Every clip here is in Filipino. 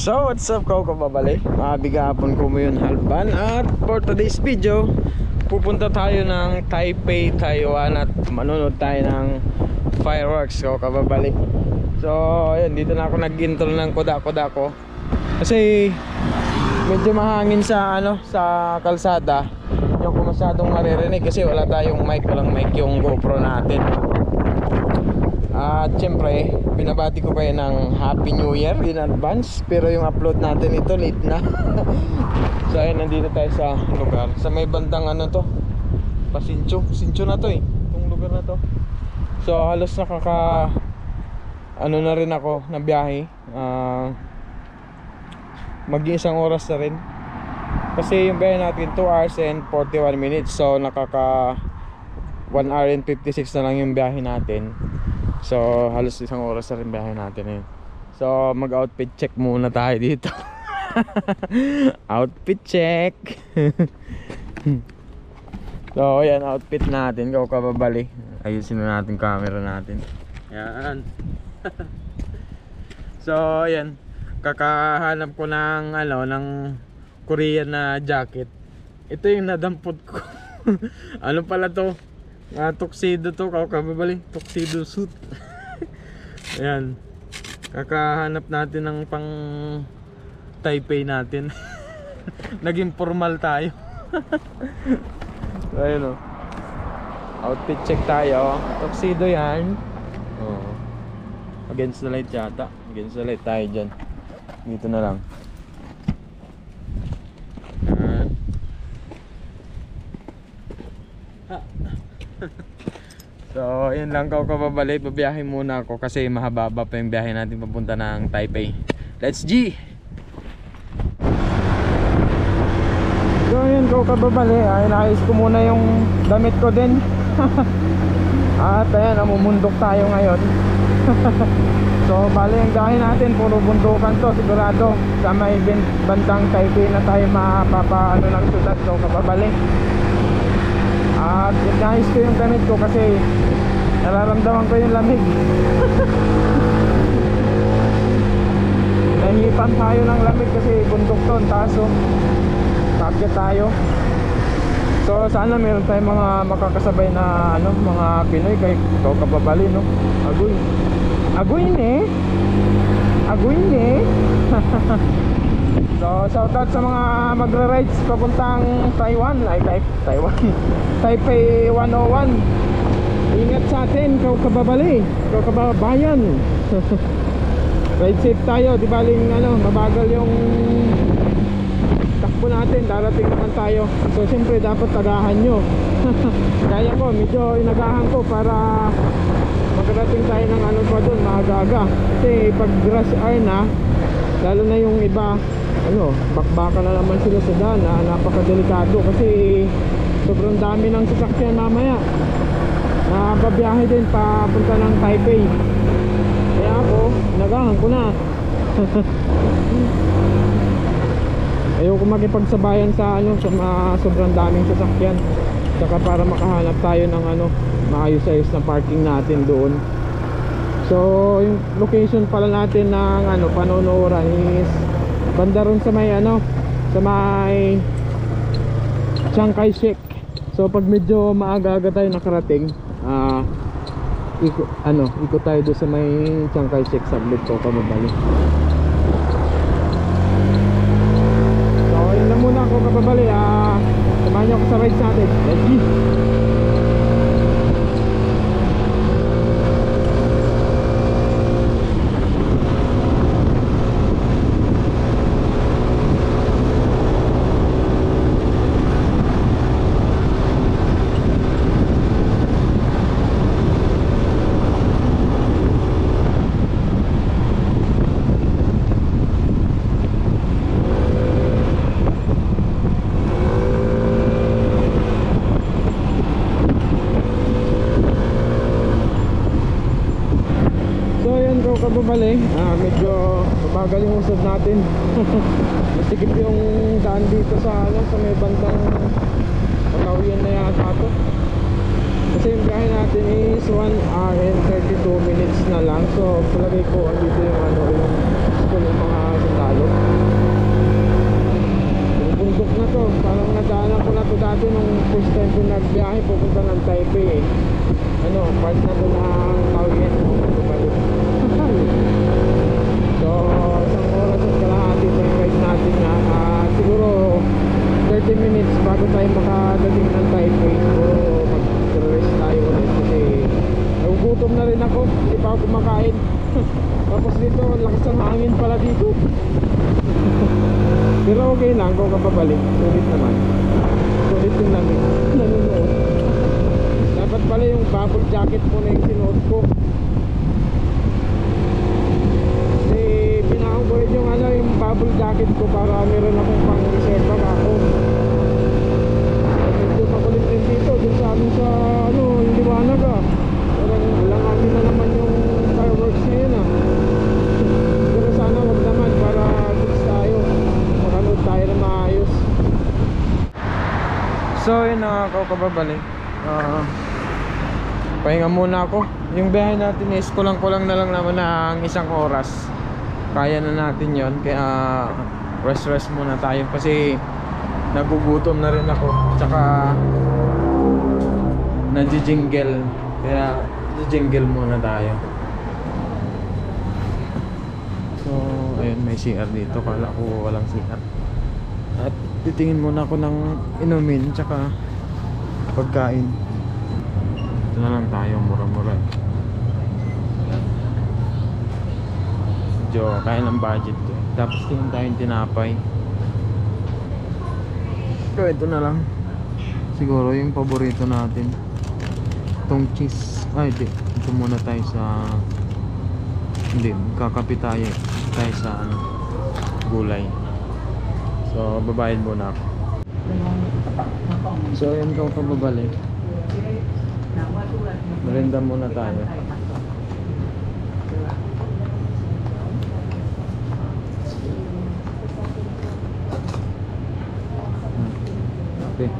So what's up ko kababali, mabigapon ko mo yun halban. At for today's video, pupunta tayo ng Taipei, Taiwan, at manunod tayo ng fireworks ko kababali. So ayun, dito na ako nag-intro ng kuda-kuda ko kasi medyo mahangin sa sa kalsada. Yung ko masyadong maririnig kasi wala tayong mic, walang mic yung GoPro natin. At syempre, binabati ko kayo ng Happy New Year in advance. Pero yung upload natin ito late na. So ayun, nandito tayo sa lugar, sa may bandang to, Pasincho na to itong lugar na to. So halos nakaka na rin ako na biyahe, mag-iisang oras na rin. Kasi yung biyahe natin 2 hours and 41 minutes. So nakaka 1 hour and 56 na lang yung biyahe natin. So halos isang oras na rin biyahe natin So mag-outfit check muna tayo dito. Outfit check. So ayan, outfit natin. Go kababali. Ayusin na natin camera natin. Yan. So ayan, kakahanap ko ng ng Korean na jacket. Ito yung nadampot ko. Ano pala to? Tuxedo to, kababali, tuxedo suit. Ayan, kakahanap natin ng pang Taipei natin. Naging formal tayo. So, ayun outfit check tayo. Tuxedo yan. Against the light yata. Against the light tayo dyan. Dito na lang. So yun lang ko kababali, babiyahe muna ako kasi mahaba pa yung biyahe natin papunta ng Taipei. Let's G! So yun ko kababali, naayos ko muna yung damit ko din. At ayan, namumundok tayo ngayon. So bali yung biyahe natin, puro bundukan to sigurado. Sa may bandang Taipei na tayo mapapaano ng syudad ko kababali. At inayos ko yung damit ko kasi nararamdaman ko yung lamig. Nahipan tayo ng lamig kasi bundok to, taso target tayo. So sana meron tayong mga makakasabay na mga Pinoy kay ito kababali Agoy ne. So shoutout sa mga magra-rides papuntang Taiwan, Taipei 101. Ingat sa atin, kababali, kababayan. Ride safe tayo, di baling mabagal yung takbo natin, darating naman tayo. So siyempre dapat tagahan nyo. Kaya ko, medyo inagahan ko para magarating tayo ng pa doon, maaga-aga. Kasi pag rush hour na, lalo na yung iba bakbaka na naman sila sa daan, napakadelikado kasi sobrang dami ng sasakyan mamaya na babiyahe din papunta ng Taipei. Kaya ako, nagahan ko na. Ayoko makipagsabayan sa sobrang daming sasakyan. Saka para makahanap tayo ng maayos-ayos na parking natin doon. So yung location pala natin ng panonoran is banda ron sa may sa may Chiang Kai-shek. So pag medyo maaga-aga tayo nakarating, ikot tayo doon sa may Chiang Kai-shek saglit ko kababali. So yun lang muna ako kababali. Samahan niyo ako sa ride natin. Let's go! kababali, medyo mabagal yung usad natin. Masikip yung daan dito sa sa may bandang Palawian na yata to. Kasi yung biyahe natin is 1 hour and 32 minutes na lang. So palagay ko dito yung yung school ng mga sundalo. Yung bundok na to, parang nadaanan ko na to dati nung first time ko nagbiyahe pupunta ng Taipei. Part na to ng Taoyuan bumalik. So isang oras at kalahati pa yung ride natin na siguro 30 minutes bago tayo makadating ng Taipei. Siguro mag-rest tayo ulit kasi nagugutom na rin ako, hindi pa ako kumakain. Tapos dito lakas ng hangin pala dito. Pero okay lang kung kapabalik, sulit naman. Sulit yung lamig, nanunood. Dapat pala yung bubble jacket po na yung sinuot ko. Kasi pinakang ko rin yung yung bubble jacket ko para meron akong pang reserve ako. Medyo makulit rin dito dun sa amin sa yung liwanag walang amin na naman yung fireworks na yun pero sana wag naman para goods tayo makanood tayo na maayos. So yun kababalik, pahinga muna ako. Yung biyahe natin is kulang-kulang na lang naman ng 1 oras. Kaya na natin yon, kaya rest muna tayo kasi nagugutom na rin ako. Tsaka nadjingle, kaya jingle muna tayo. So ayun, may CR dito, kala ko walang CR. At titingin muna ako ng inumin tsaka pagkain. Ito na lang tayo, mura-mura. Medyo kaya ng budget ko. Tapos tingin tayong tinapay. So ito na lang siguro yung paborito natin, itong cheese. Ito muna tayo sa kakape tayo sa gulay. So babayad muna ako. So yun kung pababalik, merinda muna tayo. Okay.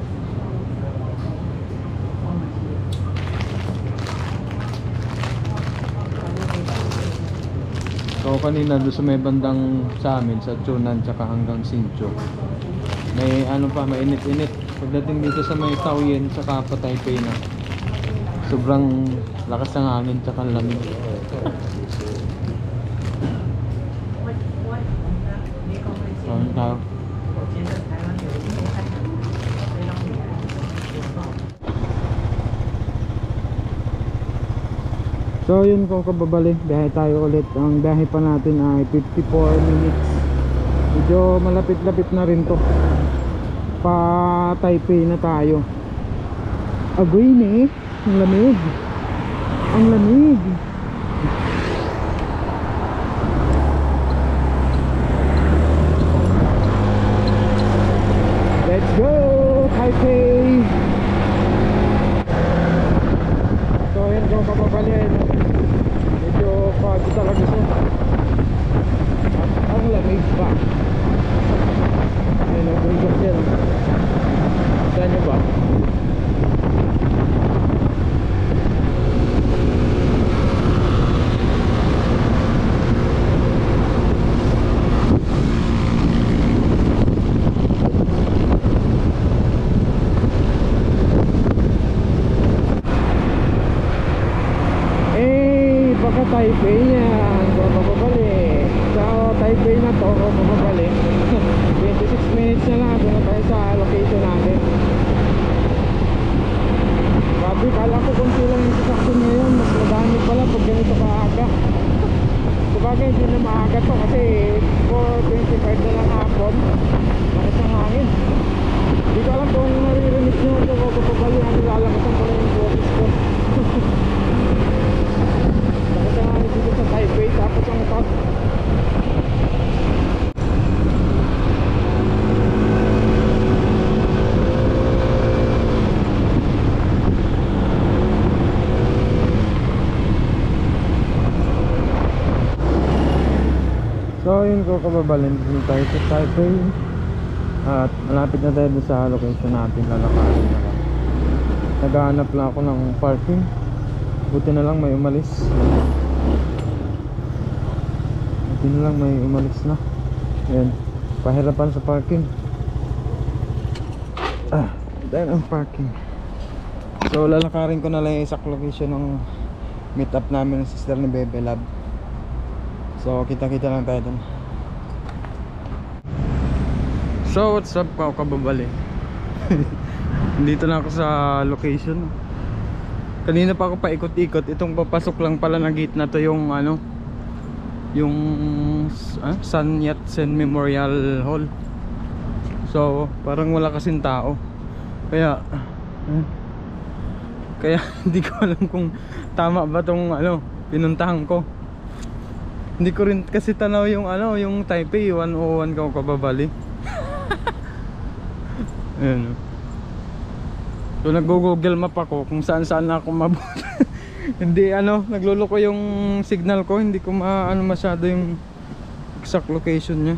So kanina doon sa may bandang sa amin sa Chunan tsaka hanggang Sincho, may mainit-init. Pagdating dito sa may Taoyuan tsaka pa Taipei na, sobrang lakas ng hangin tsaka lamig. So yun kung kababalik, biyahe tayo ulit. Ang biyahe pa natin ay 54 minutes. Medyo malapit-lapit na rin to, pa Taipei na tayo. Agoy ni, ang lamig. Ang lamig. Let's go Taipei. So yun kung kababalik, medyo pagod talaga siya. Ang lamig pa. Yan ang bundok yan. Saan nyo ba? Baka Taipei yan, bababalik. Sa Taipei na to, bababalik. 26 minutes na lang, doon na tayo sa location natin. Grabe, kala ko kung silang yung sasaksin ngayon, mas madami pala pag ganito kaaga. Sabagay, hindi na maaga to kasi 4:25 na lang hapon. Lakas ng hangin. Hindi ko alam kung naririnig nyo ito, bababalik ang lalakasan ko na yung boses ko. Dito sa Taipei, tapos ang top. ko kababalin dito tayo sa Taipei. At malapit na tayo doon sa location natin, lalakarin na lang. Naghahanap lang ako ng parking. Buti na lang may umalis. Buti na lang may umalis na. Ayan, pahirapan sa parking. Dahil ang parking. So lalakarin ko na lang yung exact location ng meet up namin ng sister ni Bebe Lab. So kita-kita lang tayo dun. So what's up ka kababali. Dito na ako sa location. Kanina pa ako paikot-ikot. Itong papasok lang pala na gate na to yung ano, yung Sun Yat-sen Memorial Hall. So parang wala kasing tao. Kaya hindi ko alam kung tama ba tong ano pinuntahan ko. Hindi ko rin kasi tanaw yung ano, yung Taipei 101 ka kababali. Ayan. So nag-google map ako kung saan na ako mabuti. Hindi ano, nagluloko yung signal ko, hindi ko maano masyado yung exact location niya.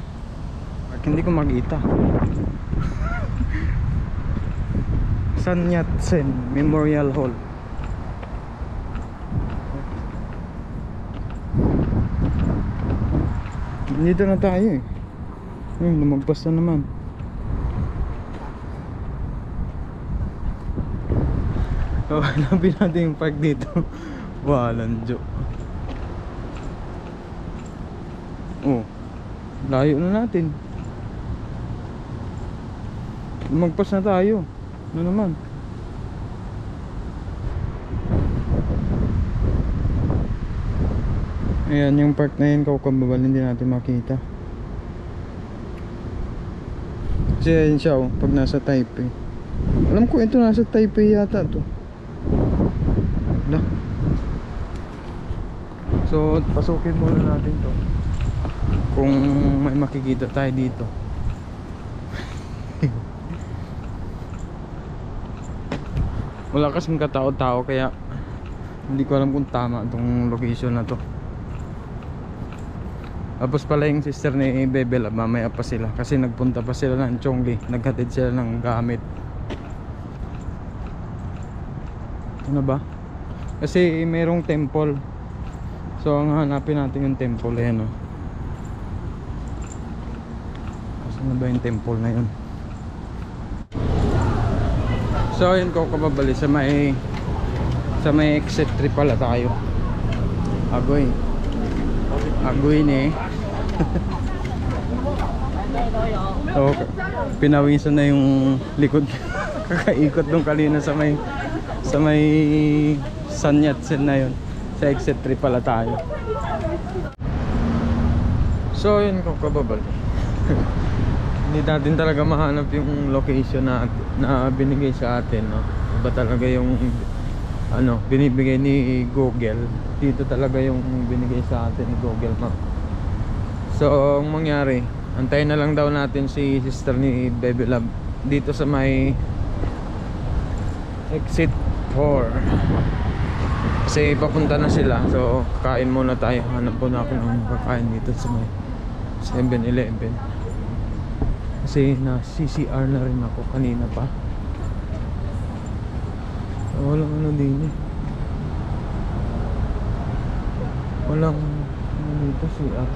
Hindi ko makita. Sun Yat-sen Memorial Hall. Dito na tayo eh. Lumagpas na naman. So hanapin natin yung park dito. Walanjo. Oh, layo na natin. Lumagpas na tayo. Ano naman? Ayan yung park na yun, kababal, hindi natin makita. Kasi ayan siya oh, pag nasa Taipei. Alam ko ito nasa Taipei yata to. So pasukin muna natin to kung may makikita tayo dito. Wala kasing katao-tao kaya hindi ko alam kung tama itong location na to. Tapos pala yung sister ni Bebe Lab, mamaya pa sila kasi nagpunta pa sila ng Chongli, naghatid sila ng gamit. Ano ba? Kasi mayroong temple. So ang hanapin natin yung temple. Ayan o. Saan na ba yung temple na yun? So ayun ko kababali sa may exit 3 pala tayo. Agoy ni so pinawisan na yung likod. Kakaikot nung kanina sa may Sun Yat-sen na yun. Sa exit 3 pala tayo. So yun ko kababali. Hindi natin talaga mahanap yung location na binigay sa atin, no? Iba talaga yung ano binibigay ni Google. Dito talaga yung binigay sa atin ni Google Map. So ang mangyari, antayin na lang daw natin si sister ni Bebe Lab dito sa may exit 4 kasi papunta na sila. So kain muna tayo. Hanap po na ako ng kakain dito sa may 7-Eleven kasi na CCR na rin ako kanina pa. Walang ano din eh, walang ano dito CR.